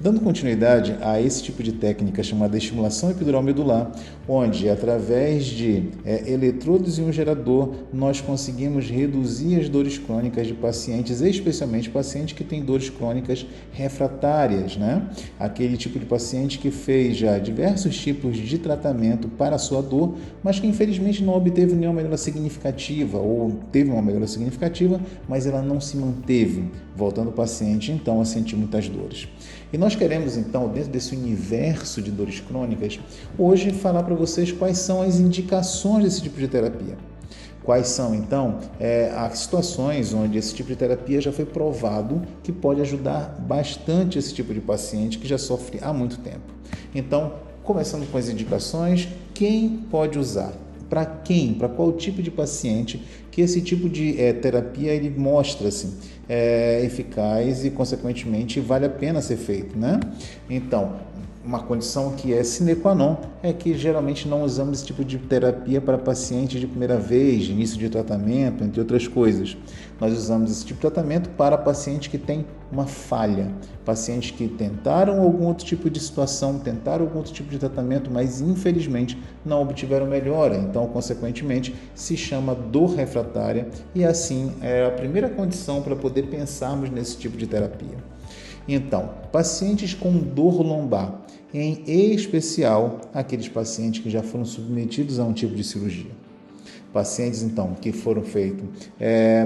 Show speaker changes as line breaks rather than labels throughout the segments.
Dando continuidade a esse tipo de técnica chamada estimulação epidural medular, onde através de eletrodos e um gerador nós conseguimos reduzir as dores crônicas de pacientes, especialmente pacientes que têm dores crônicas refratárias, né? Aquele tipo de paciente que fez já diversos tipos de tratamento para a sua dor, mas que infelizmente não obteve nenhuma melhora significativa ou teve uma melhora significativa, mas ela não se manteve, voltando o paciente então a sentir muitas dores. E nós queremos então, dentro desse universo de dores crônicas, hoje falar para vocês quais são as indicações desse tipo de terapia. Quais são, então, as situações onde esse tipo de terapia já foi provado que pode ajudar bastante esse tipo de paciente que já sofre há muito tempo. Então, começando com as indicações, quem pode usar? Para quem? Para qual tipo de paciente que esse tipo de terapia ele mostra-se eficaz e, consequentemente, vale a pena ser feito, né? Então, uma condição que é sine qua non é que geralmente não usamos esse tipo de terapia para pacientes de primeira vez, de início de tratamento, entre outras coisas. Nós usamos esse tipo de tratamento para pacientes que têm uma falha, pacientes que tentaram algum outro tipo de situação, tentaram algum outro tipo de tratamento, mas infelizmente não obtiveram melhora. Então, consequentemente, se chama dor refratária e assim é a primeira condição para poder pensarmos nesse tipo de terapia. Então, pacientes com dor lombar, em especial aqueles pacientes que já foram submetidos a um tipo de cirurgia. Pacientes, então, que foram feitos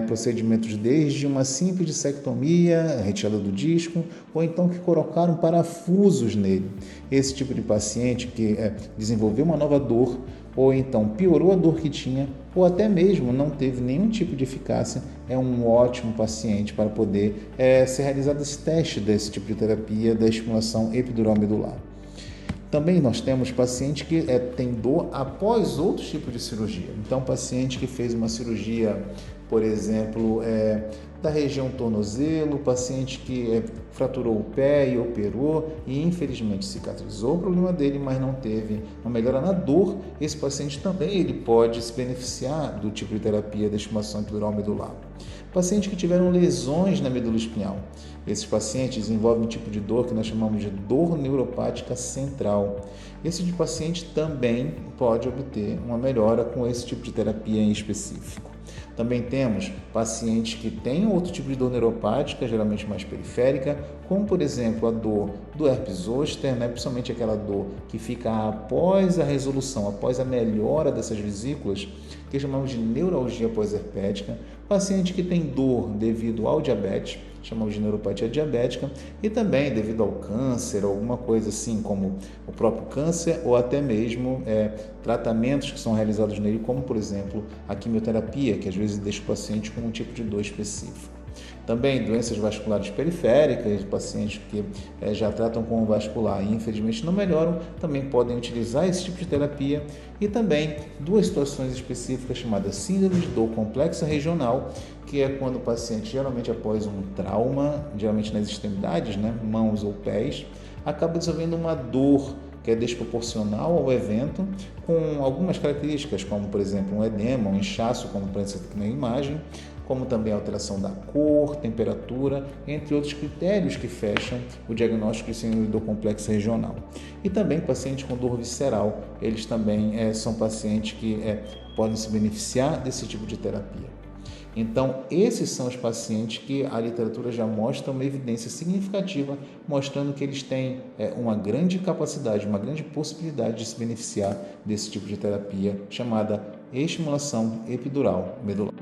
procedimentos desde uma simples dissectomia, retirada do disco, ou então que colocaram parafusos nele. Esse tipo de paciente que desenvolveu uma nova dor, ou então piorou a dor que tinha, ou até mesmo não teve nenhum tipo de eficácia, é um ótimo paciente para poder ser realizado esse teste desse tipo de terapia da estimulação epidural medular. Também nós temos paciente que tem dor após outros tipos de cirurgia. Então, paciente que fez uma cirurgia, por exemplo, da região tornozelo, paciente que fraturou o pé e operou e infelizmente cicatrizou o problema dele, mas não teve uma melhora na dor, esse paciente também ele pode se beneficiar do tipo de terapia da estimulação epidural medular. Pacientes que tiveram lesões na medula espinhal. Esses pacientes desenvolvem um tipo de dor que nós chamamos de dor neuropática central. Esse tipo de paciente também pode obter uma melhora com esse tipo de terapia em específico. Também temos pacientes que têm outro tipo de dor neuropática, geralmente mais periférica, como por exemplo a dor do herpes zoster, principalmente aquela dor que fica após a resolução, após a melhora dessas vesículas, que chamamos de neuralgia pós-herpética, paciente que tem dor devido ao diabetes, chamamos de neuropatia diabética, e também devido ao câncer, alguma coisa assim como o próprio câncer ou até mesmo tratamentos que são realizados nele, como por exemplo a quimioterapia, que às vezes deixa o paciente com um tipo de dor específico. Também doenças vasculares periféricas, pacientes que já tratam com o vascular e infelizmente não melhoram, também podem utilizar esse tipo de terapia. E também duas situações específicas chamadas síndrome de dor complexa regional, que é quando o paciente, geralmente após um trauma, geralmente nas extremidades, mãos ou pés, acaba desenvolvendo uma dor que é desproporcional ao evento, com algumas características, como por exemplo um edema, um inchaço, como aparece aqui na imagem, como também a alteração da cor, temperatura, entre outros critérios que fecham o diagnóstico de síndrome de dor complexa regional. E também pacientes com dor visceral, eles também são pacientes que podem se beneficiar desse tipo de terapia. Então, esses são os pacientes que a literatura já mostra uma evidência significativa, mostrando que eles têm uma grande capacidade, uma grande possibilidade de se beneficiar desse tipo de terapia chamada estimulação epidural medular.